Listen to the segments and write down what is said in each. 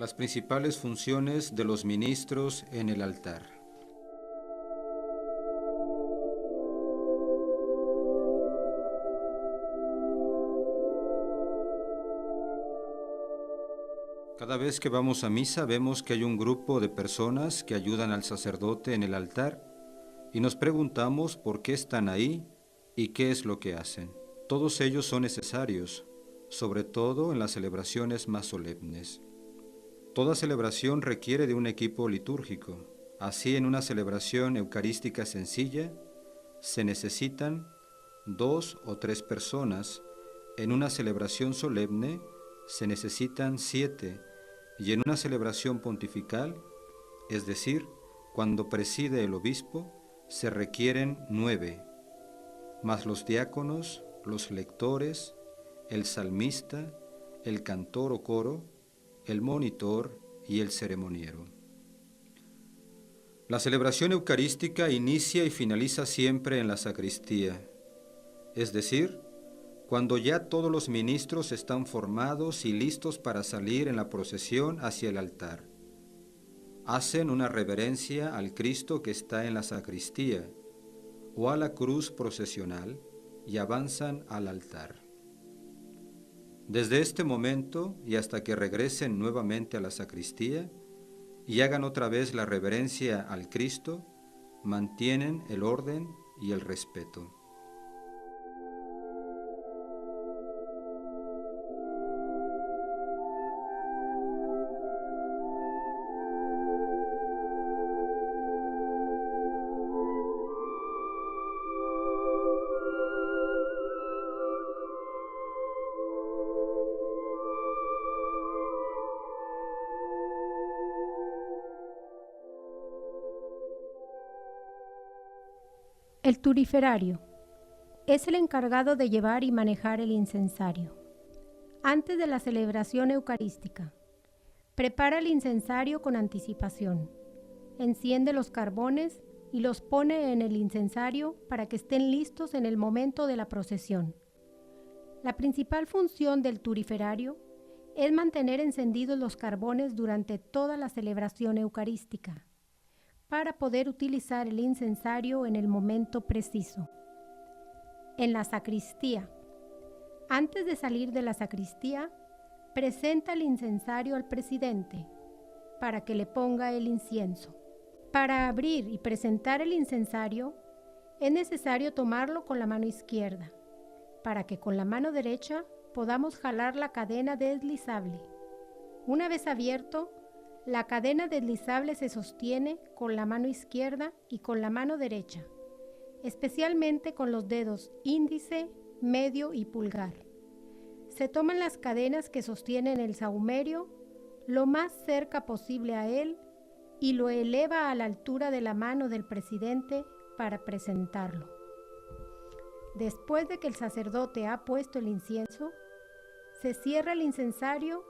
Las principales funciones de los ministros en el altar. Cada vez que vamos a misa vemos que hay un grupo de personas que ayudan al sacerdote en el altar y nos preguntamos por qué están ahí y qué es lo que hacen. Todos ellos son necesarios, sobre todo en las celebraciones más solemnes. Toda celebración requiere de un equipo litúrgico. Así, en una celebración eucarística sencilla, se necesitan 2 o 3 personas. En una celebración solemne, se necesitan 7. Y en una celebración pontifical, es decir, cuando preside el obispo, se requieren 9, más los diáconos, los lectores, el salmista, el cantor o coro, el monitor y el ceremoniero. La celebración eucarística inicia y finaliza siempre en la sacristía, es decir, cuando ya todos los ministros están formados y listos para salir en la procesión hacia el altar. Hacen una reverencia al Cristo que está en la sacristía o a la cruz procesional y avanzan al altar. Desde este momento y hasta que regresen nuevamente a la sacristía y hagan otra vez la reverencia al Cristo, mantienen el orden y el respeto. El turiferario es el encargado de llevar y manejar el incensario. Antes de la celebración eucarística, prepara el incensario con anticipación, enciende los carbones y los pone en el incensario para que estén listos en el momento de la procesión. La principal función del turiferario es mantener encendidos los carbones durante toda la celebración eucarística, para poder utilizar el incensario en el momento preciso. En la sacristía, antes de salir de la sacristía, presenta el incensario al presidente para que le ponga el incienso. Para abrir y presentar el incensario, es necesario tomarlo con la mano izquierda, para que con la mano derecha podamos jalar la cadena deslizable. Una vez abierto, la cadena deslizable se sostiene con la mano izquierda y con la mano derecha, especialmente con los dedos índice, medio y pulgar. Se toman las cadenas que sostienen el sahumerio lo más cerca posible a él y lo eleva a la altura de la mano del presidente para presentarlo. Después de que el sacerdote ha puesto el incienso, se cierra el incensario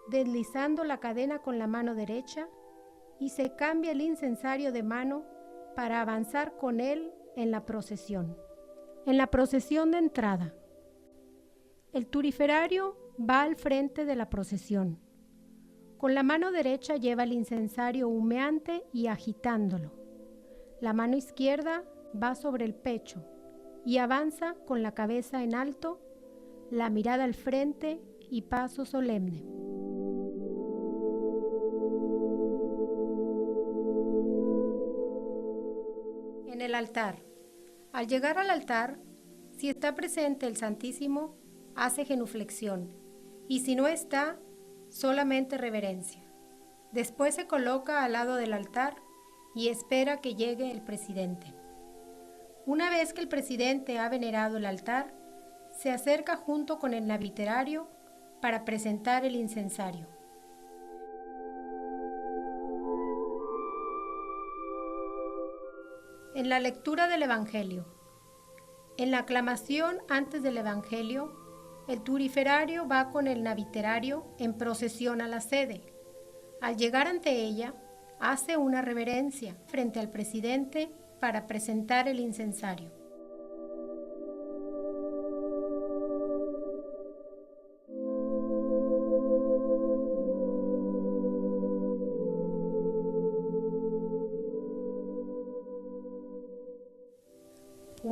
deslizando la cadena con la mano derecha y se cambia el incensario de mano para avanzar con él en la procesión. En la procesión de entrada, el turiferario va al frente de la procesión. Con la mano derecha lleva el incensario humeante y agitándolo. La mano izquierda va sobre el pecho y avanza con la cabeza en alto, la mirada al frente y paso solemne. En el altar. Al llegar al altar, si está presente el Santísimo, hace genuflexión, y si no está, solamente reverencia. Después se coloca al lado del altar y espera que llegue el presidente. Una vez que el presidente ha venerado el altar, se acerca junto con el naviterario para presentar el incensario. En la lectura del Evangelio. En la aclamación antes del Evangelio, el turiferario va con el naviterario en procesión a la sede. Al llegar ante ella, hace una reverencia frente al presidente para presentar el incensario.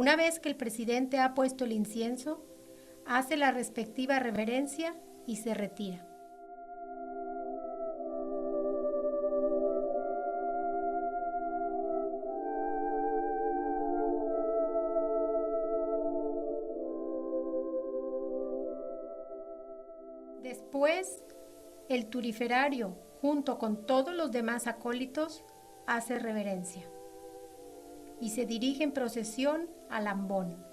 Una vez que el presidente ha puesto el incienso, hace la respectiva reverencia y se retira. Después, el turiferario, junto con todos los demás acólitos, hace reverencia y se dirige en procesión al ambón.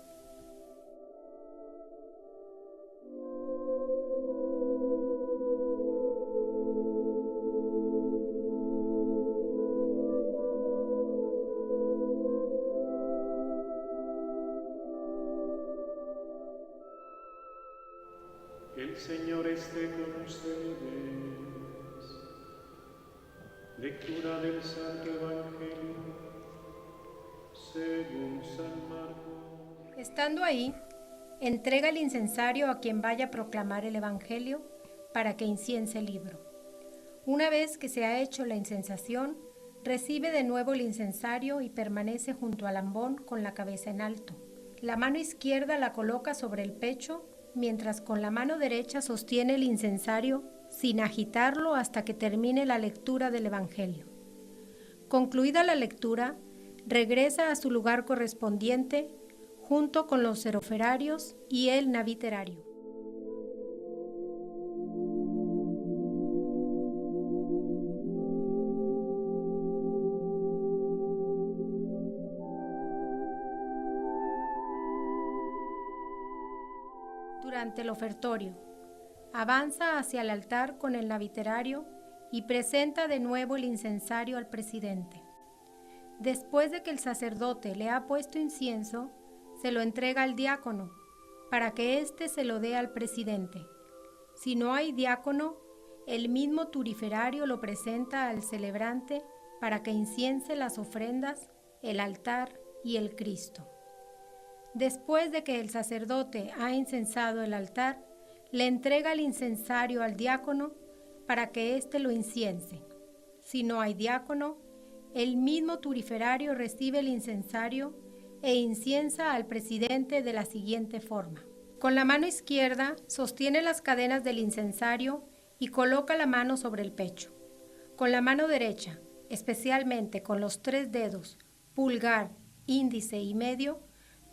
El Señor esté con ustedes. Lectura del Santo Evangelio según San Marcos. Estando ahí, entrega el incensario a quien vaya a proclamar el Evangelio para que inciense el libro. Una vez que se ha hecho la incensación, recibe de nuevo el incensario y permanece junto al ambón con la cabeza en alto. La mano izquierda la coloca sobre el pecho, mientras con la mano derecha sostiene el incensario sin agitarlo hasta que termine la lectura del Evangelio. Concluida la lectura, regresa a su lugar correspondiente junto con los seroferarios y el naviterario. Durante el ofertorio, avanza hacia el altar con el naviterario y presenta de nuevo el incensario al presidente. Después de que el sacerdote le ha puesto incienso, se lo entrega al diácono para que éste se lo dé al presidente. Si no hay diácono, el mismo turiferario lo presenta al celebrante para que inciense las ofrendas, el altar y el Cristo. Después de que el sacerdote ha incensado el altar, le entrega el incensario al diácono para que éste lo inciense. Si no hay diácono, el mismo turiferario recibe el incensario e inciensa al presidente de la siguiente forma. Con la mano izquierda sostiene las cadenas del incensario y coloca la mano sobre el pecho. Con la mano derecha, especialmente con los 3 dedos, pulgar, índice y medio,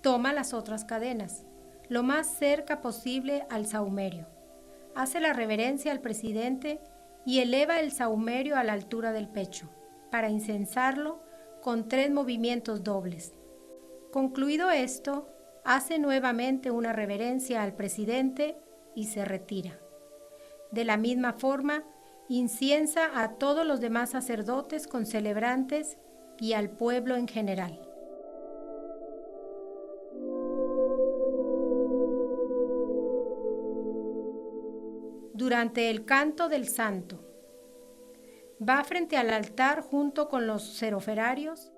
toma las otras cadenas, lo más cerca posible al sahumerio. Hace la reverencia al presidente y eleva el sahumerio a la altura del pecho, para incensarlo con 3 movimientos dobles. Concluido esto, hace nuevamente una reverencia al presidente y se retira. De la misma forma, inciensa a todos los demás sacerdotes concelebrantes y al pueblo en general. Durante el canto del santo, va frente al altar junto con los seroferarios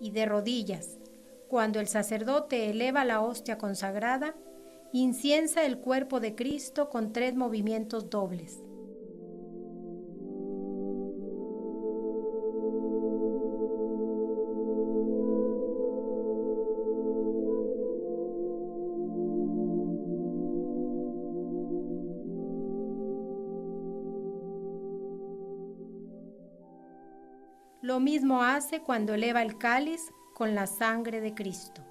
y de rodillas. Cuando el sacerdote eleva la hostia consagrada, inciensa el cuerpo de Cristo con 3 movimientos dobles. Lo mismo hace cuando eleva el cáliz con la sangre de Cristo.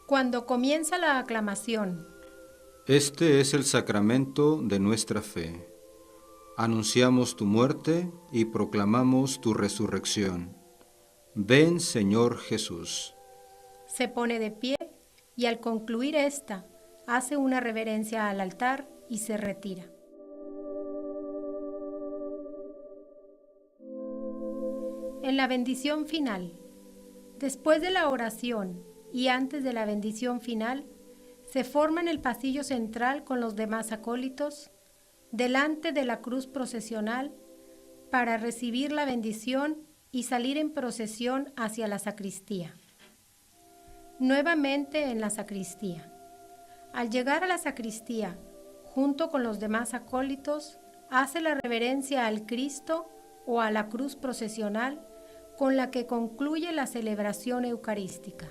Cuando comienza la aclamación, Este es el sacramento de nuestra fe. Anunciamos tu muerte y proclamamos tu resurrección. Ven, Señor Jesús. se pone de pie y al concluir esta, hace una reverencia al altar y se retira. En la bendición final, después de la oración y antes de la bendición final, se forma en el pasillo central con los demás acólitos, delante de la cruz procesional, para recibir la bendición y salir en procesión hacia la sacristía. Nuevamente en la sacristía. Al llegar a la sacristía, junto con los demás acólitos, hace la reverencia al Cristo o a la cruz procesional con la que concluye la celebración eucarística.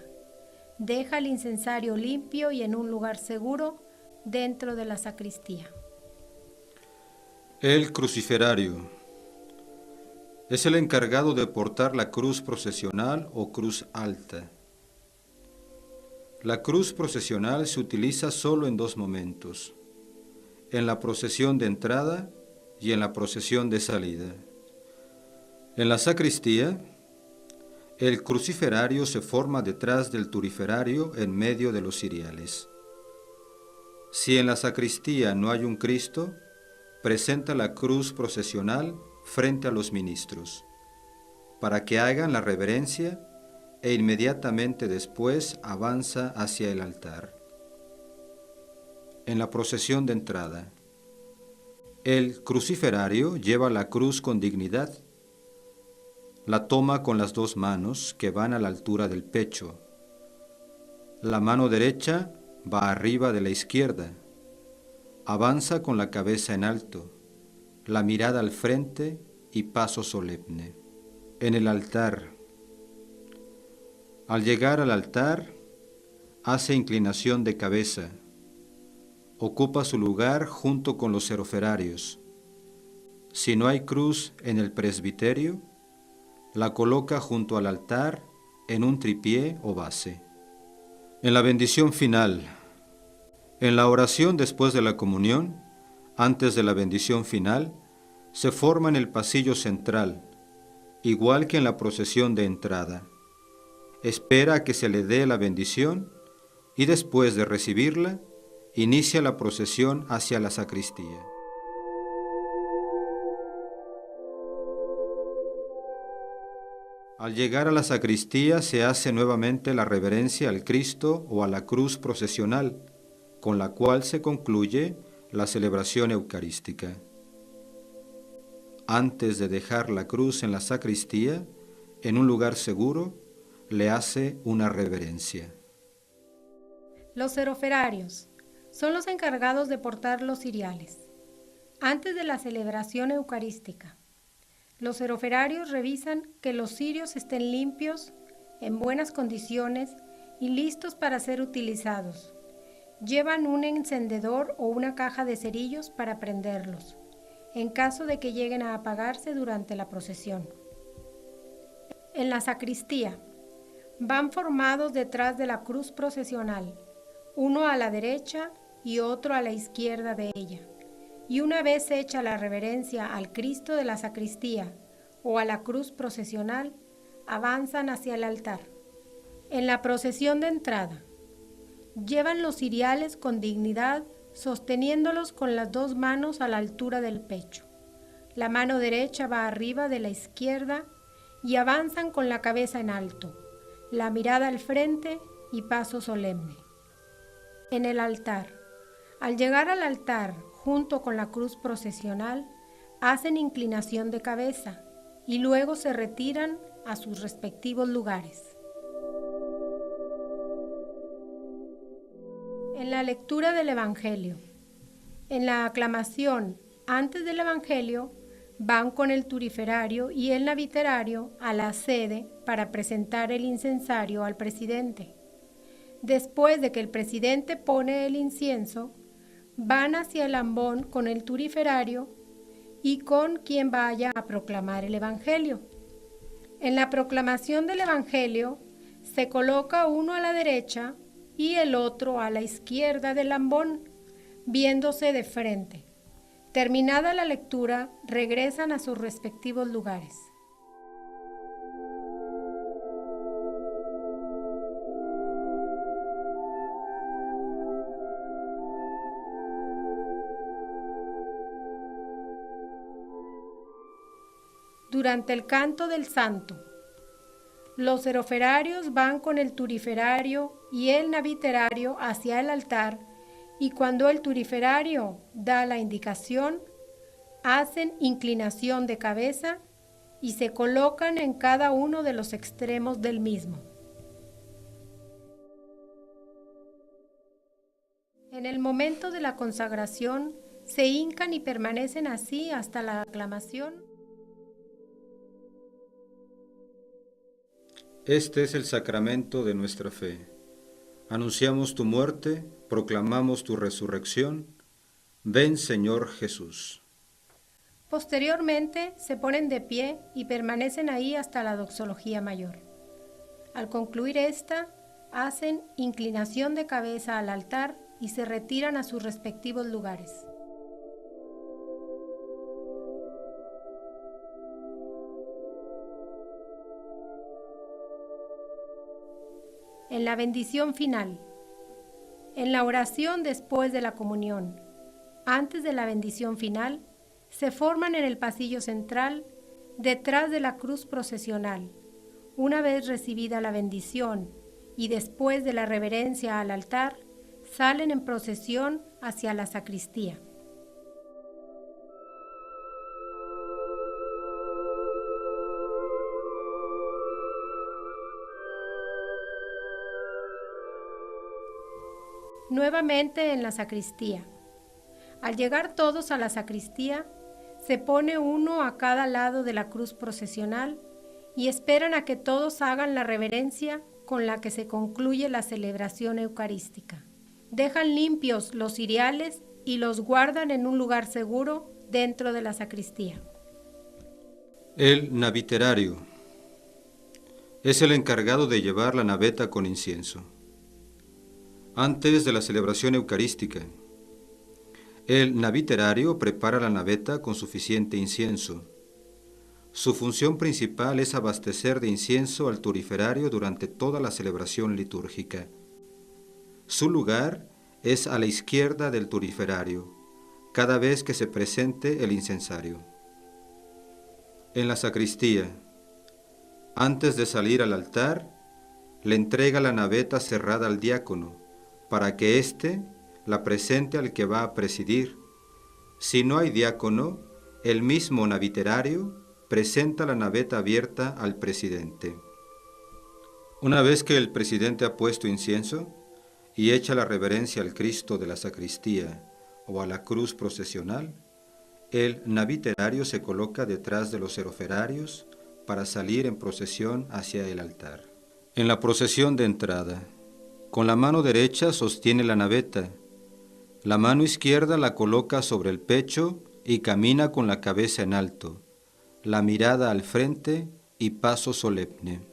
Deja el incensario limpio y en un lugar seguro dentro de la sacristía. El cruciferario es el encargado de portar la cruz procesional o cruz alta. La cruz procesional se utiliza solo en dos momentos: en la procesión de entrada y en la procesión de salida. En la sacristía, el cruciferario se forma detrás del turiferario en medio de los ciriales. Si en la sacristía no hay un Cristo, presenta la cruz procesional frente a los ministros, para que hagan la reverencia, e inmediatamente después avanza hacia el altar. En la procesión de entrada, el cruciferario lleva la cruz con dignidad. La toma con las dos manos que van a la altura del pecho. La mano derecha va arriba de la izquierda. Avanza con la cabeza en alto, la mirada al frente y paso solemne. En el altar. Al llegar al altar, hace inclinación de cabeza. Ocupa su lugar junto con los seroferarios. Si no hay cruz en el presbiterio, la coloca junto al altar en un tripié o base. En la bendición final, en la oración después de la comunión, antes de la bendición final, se forma en el pasillo central, igual que en la procesión de entrada. Espera a que se le dé la bendición y después de recibirla, inicia la procesión hacia la sacristía. Al llegar a la sacristía se hace nuevamente la reverencia al Cristo o a la cruz procesional, con la cual se concluye la celebración eucarística. Antes de dejar la cruz en la sacristía, en un lugar seguro, le hace una reverencia. Los seroferarios son los encargados de portar los ciriales. Antes de la celebración eucarística, los seroferarios revisan que los cirios estén limpios, en buenas condiciones y listos para ser utilizados. Llevan un encendedor o una caja de cerillos para prenderlos, en caso de que lleguen a apagarse durante la procesión. En la sacristía, van formados detrás de la cruz procesional, uno a la derecha y otro a la izquierda de ella. Y una vez hecha la reverencia al Cristo de la sacristía o a la cruz procesional, avanzan hacia el altar. En la procesión de entrada, llevan los ciriales con dignidad, sosteniéndolos con las dos manos a la altura del pecho. La mano derecha va arriba de la izquierda y avanzan con la cabeza en alto, la mirada al frente y paso solemne. En el altar, al llegar al altar junto con la cruz procesional, hacen inclinación de cabeza y luego se retiran a sus respectivos lugares. En la lectura del Evangelio, en la aclamación antes del Evangelio, van con el turiferario y el naviterario a la sede para presentar el incensario al presidente. Después de que el presidente pone el incienso, van hacia el ambón con el turiferario y con quien vaya a proclamar el Evangelio. En la proclamación del Evangelio se coloca uno a la derecha y el otro a la izquierda del ambón, viéndose de frente. Terminada la lectura, regresan a sus respectivos lugares. Durante el canto del santo, los seroferarios van con el turiferario y el naviterario hacia el altar, y cuando el turiferario da la indicación, hacen inclinación de cabeza y se colocan en cada uno de los extremos del mismo. En el momento de la consagración, se hincan y permanecen así hasta la aclamación. Este es el sacramento de nuestra fe. Anunciamos tu muerte, proclamamos tu resurrección. Ven, Señor Jesús. Posteriormente se ponen de pie y permanecen ahí hasta la doxología mayor. Al concluir esta, hacen inclinación de cabeza al altar y se retiran a sus respectivos lugares. En la bendición final, en la oración después de la comunión, antes de la bendición final, se forman en el pasillo central, detrás de la cruz procesional. Una vez recibida la bendición y después de la reverencia al altar, salen en procesión hacia la sacristía. Nuevamente en la sacristía. Al llegar todos a la sacristía, se pone uno a cada lado de la cruz procesional y esperan a que todos hagan la reverencia con la que se concluye la celebración eucarística. Dejan limpios los ciriales y los guardan en un lugar seguro dentro de la sacristía. El naviterario es el encargado de llevar la naveta con incienso. Antes de la celebración eucarística, el naviterario prepara la naveta con suficiente incienso. Su función principal es abastecer de incienso al turiferario durante toda la celebración litúrgica. Su lugar es a la izquierda del turiferario, cada vez que se presente el incensario. En la sacristía, antes de salir al altar, le entrega la naveta cerrada al diácono, para que éste la presente al que va a presidir. Si no hay diácono, el mismo naviterario presenta la naveta abierta al presidente. Una vez que el presidente ha puesto incienso y echa la reverencia al Cristo de la sacristía o a la cruz procesional, el naviterario se coloca detrás de los seroferarios para salir en procesión hacia el altar. En la procesión de entrada, con la mano derecha sostiene la naveta, la mano izquierda la coloca sobre el pecho y camina con la cabeza en alto, la mirada al frente y paso solemne.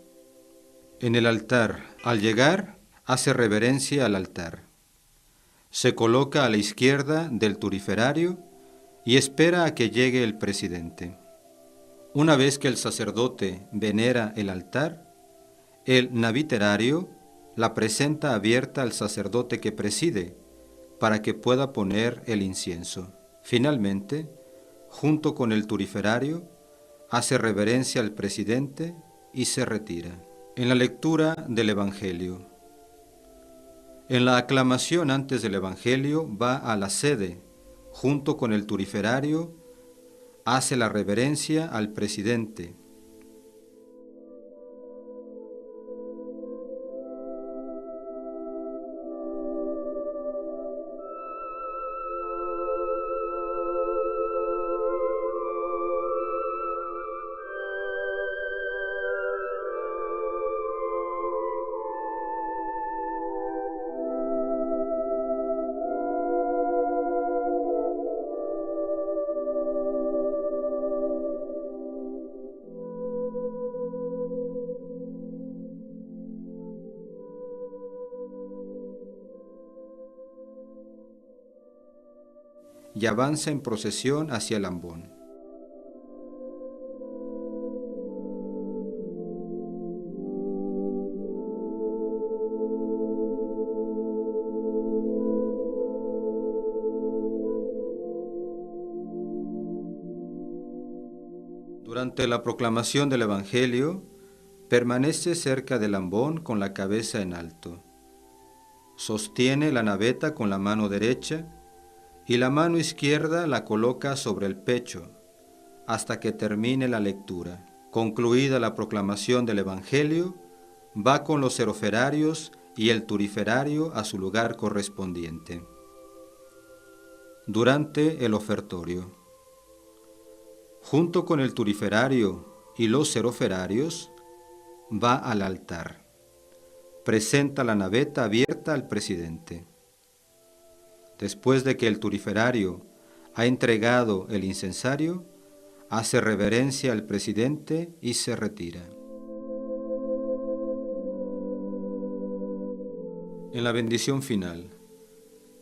En el altar, al llegar, hace reverencia al altar. Se coloca a la izquierda del turiferario y espera a que llegue el presidente. Una vez que el sacerdote venera el altar, el naviterario la presenta abierta al sacerdote que preside, para que pueda poner el incienso. Finalmente, junto con el turiferario, hace reverencia al presidente y se retira. En la lectura del Evangelio. En la aclamación antes del Evangelio va a la sede, junto con el turiferario, hace la reverencia al presidente. Y avanza en procesión hacia el ambón. Durante la proclamación del Evangelio, permanece cerca del ambón con la cabeza en alto. Sostiene la naveta con la mano derecha y la mano izquierda la coloca sobre el pecho hasta que termine la lectura. Concluida la proclamación del Evangelio, va con los seroferarios y el turiferario a su lugar correspondiente. Durante el ofertorio, junto con el turiferario y los seroferarios, va al altar. Presenta la naveta abierta al presidente. Después de que el turiferario ha entregado el incensario, hace reverencia al presidente y se retira. En la bendición final,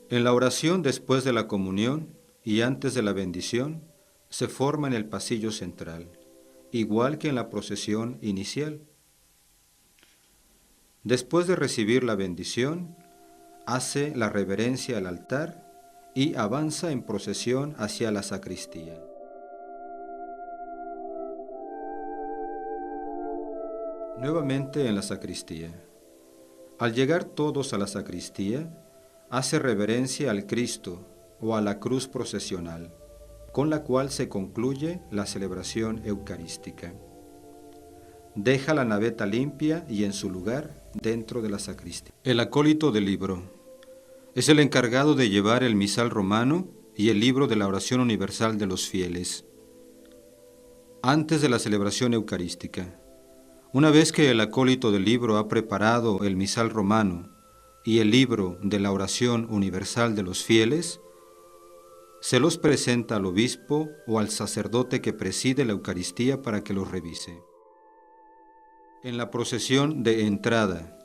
en la oración después de la comunión y antes de la bendición, se forma en el pasillo central, igual que en la procesión inicial. Después de recibir la bendición, hace la reverencia al altar y avanza en procesión hacia la sacristía. Nuevamente en la sacristía. Al llegar todos a la sacristía, hace reverencia al Cristo o a la cruz procesional, con la cual se concluye la celebración eucarística. Deja la naveta limpia y en su lugar dentro de la sacristía. El acólito del libro es el encargado de llevar el misal romano y el libro de la oración universal de los fieles. Antes de la celebración eucarística, una vez que el acólito del libro ha preparado el misal romano y el libro de la oración universal de los fieles, se los presenta al obispo o al sacerdote que preside la Eucaristía para que los revise. En la procesión de entrada,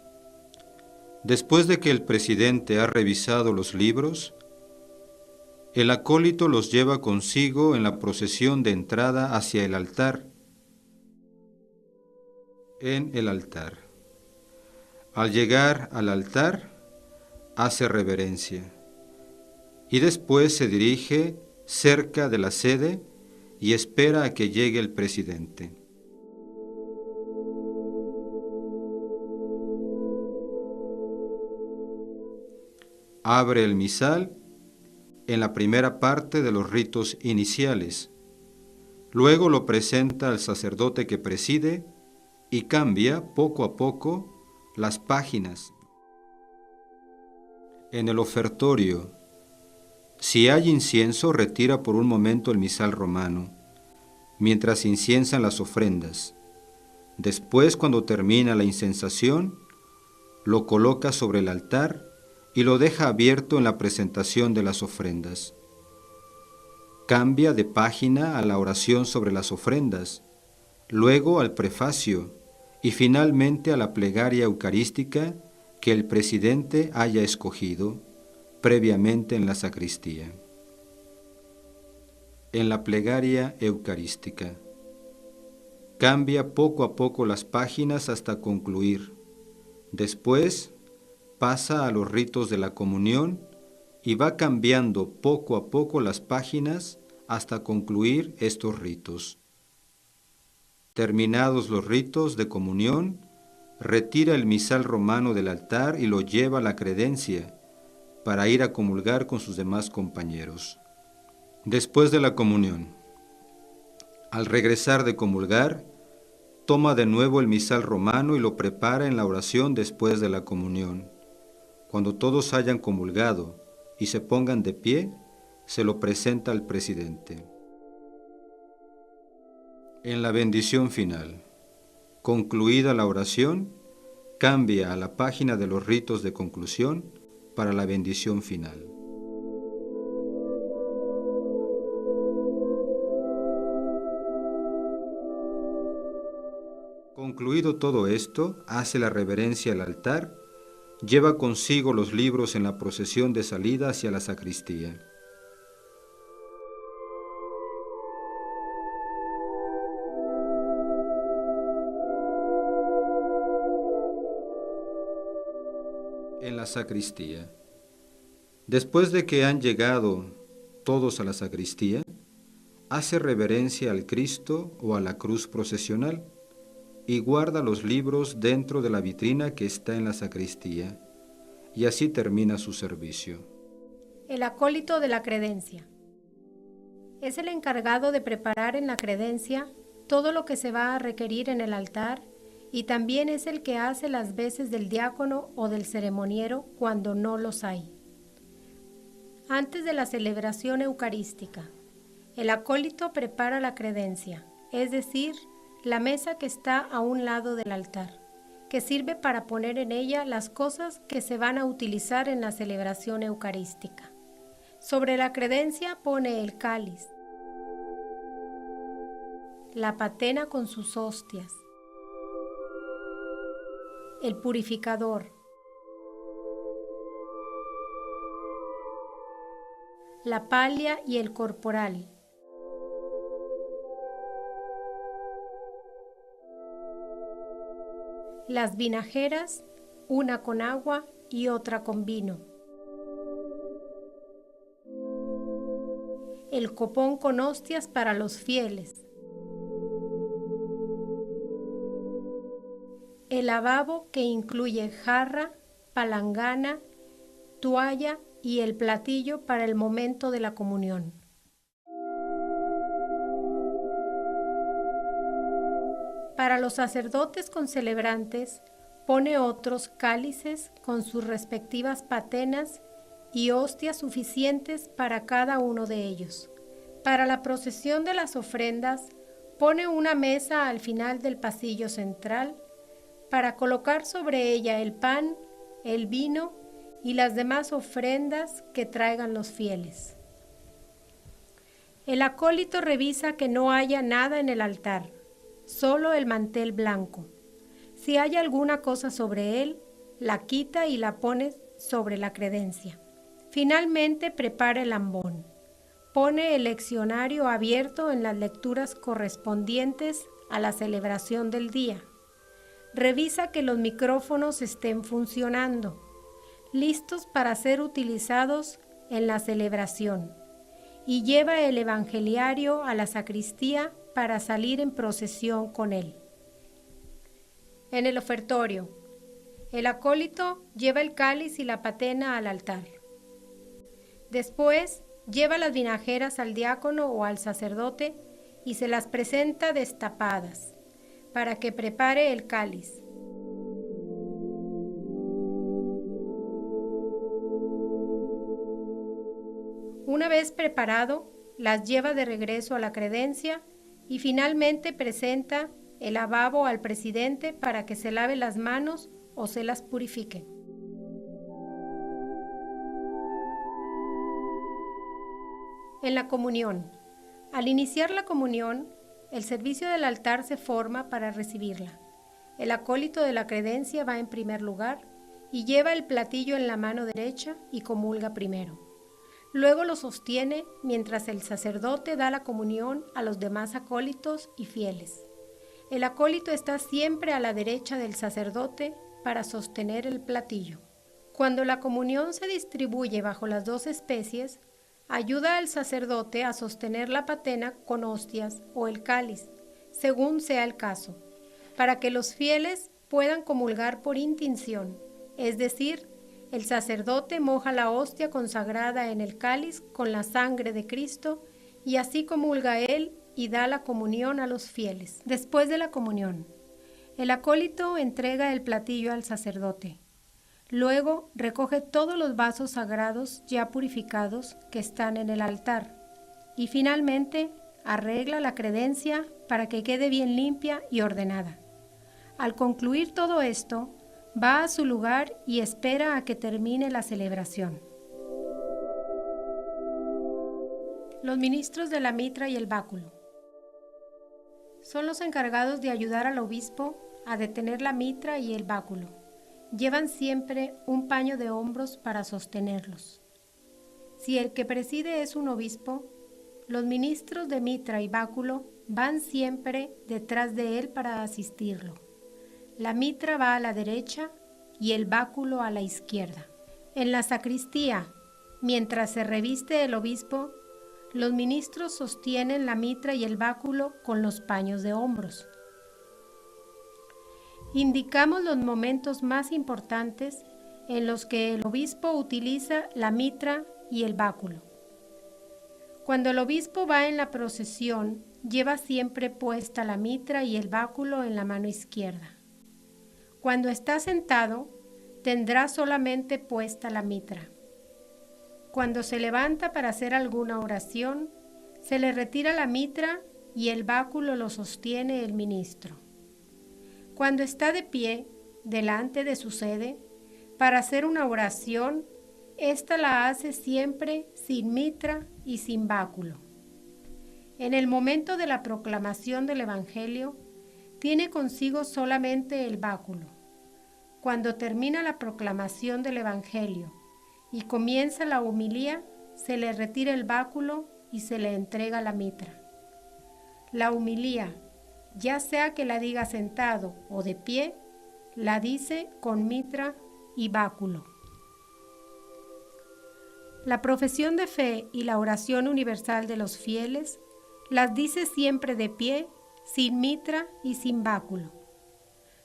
después de que el presidente ha revisado los libros, el acólito los lleva consigo en la procesión de entrada hacia el altar. En el altar. Al llegar al altar, hace reverencia y después se dirige cerca de la sede y espera a que llegue el presidente. Abre el misal en la primera parte de los ritos iniciales. Luego lo presenta al sacerdote que preside y cambia poco a poco las páginas. En el ofertorio, si hay incienso, retira por un momento el misal romano, mientras inciensan las ofrendas. Después, cuando termina la incensación, lo coloca sobre el altar y lo deja abierto en la presentación de las ofrendas. Cambia de página a la oración sobre las ofrendas, luego al prefacio y finalmente a la plegaria eucarística que el presidente haya escogido previamente en la sacristía. En la plegaria eucarística, cambia poco a poco las páginas hasta concluir. Después, pasa a los ritos de la comunión y va cambiando poco a poco las páginas hasta concluir estos ritos. Terminados los ritos de comunión, retira el misal romano del altar y lo lleva a la credencia para ir a comulgar con sus demás compañeros. Después de la comunión, al regresar de comulgar, toma de nuevo el misal romano y lo prepara en la oración después de la comunión. Cuando todos hayan comulgado y se pongan de pie, se lo presenta al presidente. En la bendición final, concluida la oración, cambia a la página de los ritos de conclusión para la bendición final. Concluido todo esto, hace la reverencia al altar, lleva consigo los libros en la procesión de salida hacia la sacristía. En la sacristía. Después de que han llegado todos a la sacristía, hace reverencia al Cristo o a la cruz procesional y guarda los libros dentro de la vitrina que está en la sacristía, y así termina su servicio. El acólito de la credencia. Es el encargado de preparar en la credencia todo lo que se va a requerir en el altar y también es el que hace las veces del diácono o del ceremoniero cuando no los hay. Antes de la celebración eucarística, el acólito prepara la credencia, es decir, la mesa que está a un lado del altar, que sirve para poner en ella las cosas que se van a utilizar en la celebración eucarística. Sobre la credencia pone el cáliz, la patena con sus hostias, el purificador, la palia y el corporal, las vinajeras, una con agua y otra con vino, el copón con hostias para los fieles, el lavabo que incluye jarra, palangana, toalla y el platillo para el momento de la comunión. Para los sacerdotes concelebrantes, pone otros cálices con sus respectivas patenas y hostias suficientes para cada uno de ellos. Para la procesión de las ofrendas, pone una mesa al final del pasillo central para colocar sobre ella el pan, el vino y las demás ofrendas que traigan los fieles. El acólito revisa que no haya nada en el altar, solo el mantel blanco. Si hay alguna cosa sobre él, la quita y la pone sobre la credencia. Finalmente prepara el ambón. Pone el leccionario abierto en las lecturas correspondientes a la celebración del día. Revisa que los micrófonos estén funcionando, listos para ser utilizados en la celebración, y lleva el evangeliario a la sacristía para salir en procesión con él. En el ofertorio, el acólito lleva el cáliz y la patena al altar. Después, lleva las vinajeras al diácono o al sacerdote y se las presenta destapadas, para que prepare el cáliz. Una vez preparado, las lleva de regreso a la credencia y finalmente presenta el lavabo al presidente para que se lave las manos o se las purifique. En la comunión. Al iniciar la comunión, el servicio del altar se forma para recibirla. El acólito de la credencia va en primer lugar y lleva el platillo en la mano derecha y comulga primero. Luego lo sostiene mientras el sacerdote da la comunión a los demás acólitos y fieles. El acólito está siempre a la derecha del sacerdote para sostener el platillo. Cuando la comunión se distribuye bajo las dos especies, ayuda al sacerdote a sostener la patena con hostias o el cáliz, según sea el caso, para que los fieles puedan comulgar por intinción, es decir, el sacerdote moja la hostia consagrada en el cáliz con la sangre de Cristo y así comulga él y da la comunión a los fieles. Después de la comunión, el acólito entrega el platillo al sacerdote. Luego recoge todos los vasos sagrados ya purificados que están en el altar y finalmente arregla la credencia para que quede bien limpia y ordenada. Al concluir todo esto, va a su lugar y espera a que termine la celebración. Los ministros de la mitra y el báculo son los encargados de ayudar al obispo a detener la mitra y el báculo. Llevan siempre un paño de hombros para sostenerlos. Si el que preside es un obispo, los ministros de mitra y báculo van siempre detrás de él para asistirlo. La mitra va a la derecha y el báculo a la izquierda. En la sacristía, mientras se reviste el obispo, Los ministros sostienen la mitra y el báculo con los paños de hombros. Indicamos los momentos más importantes en los que el obispo utiliza la mitra y el báculo. Cuando el obispo va en la procesión, lleva siempre puesta la mitra y el báculo en la mano izquierda. Cuando está sentado, tendrá solamente puesta la mitra. Cuando se levanta para hacer alguna oración, se le retira la mitra y el báculo lo sostiene el ministro. Cuando está de pie, delante de su sede, para hacer una oración, ésta la hace siempre sin mitra y sin báculo. En el momento de la proclamación del Evangelio, tiene consigo solamente el báculo. Cuando termina la proclamación del Evangelio y comienza la homilía, se le retira el báculo y se le entrega la mitra. La homilía, ya sea que la diga sentado o de pie, la dice con mitra y báculo. La profesión de fe y la oración universal de los fieles las dice siempre de pie, sin mitra y sin báculo.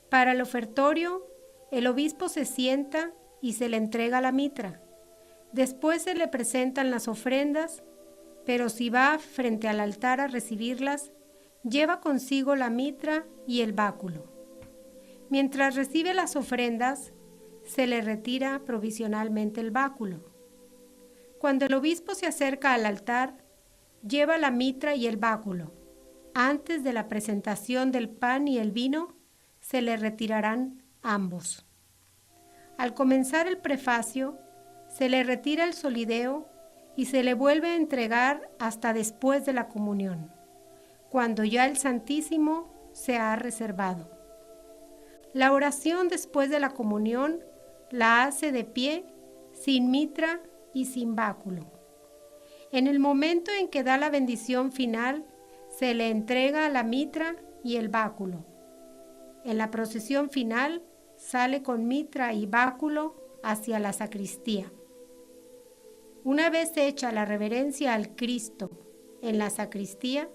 Para el ofertorio, el obispo se sienta y se le entrega la mitra. Después se le presentan las ofrendas, pero si va frente al altar a recibirlas, lleva consigo la mitra y el báculo. Mientras recibe las ofrendas, se le retira provisionalmente el báculo. Cuando el obispo se acerca al altar, lleva la mitra y el báculo. Antes de la presentación del pan y el vino, se le retirarán ambos. Al comenzar el prefacio, se le retira el solideo y se le vuelve a entregar hasta después de la comunión, cuando ya el Santísimo se ha reservado. La oración después de la comunión la hace de pie, sin mitra y sin báculo. En el momento en que da la bendición final, se le entrega la mitra y el báculo. En la procesión final, sale con mitra y báculo hacia la sacristía. Una vez hecha la reverencia al Cristo en la sacristía,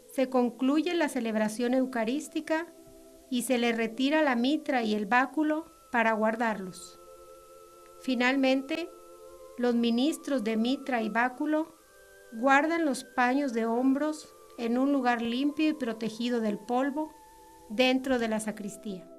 se concluye la celebración eucarística y se le retira la mitra y el báculo para guardarlos. Finalmente, los ministros de mitra y báculo guardan los paños de hombros en un lugar limpio y protegido del polvo dentro de la sacristía.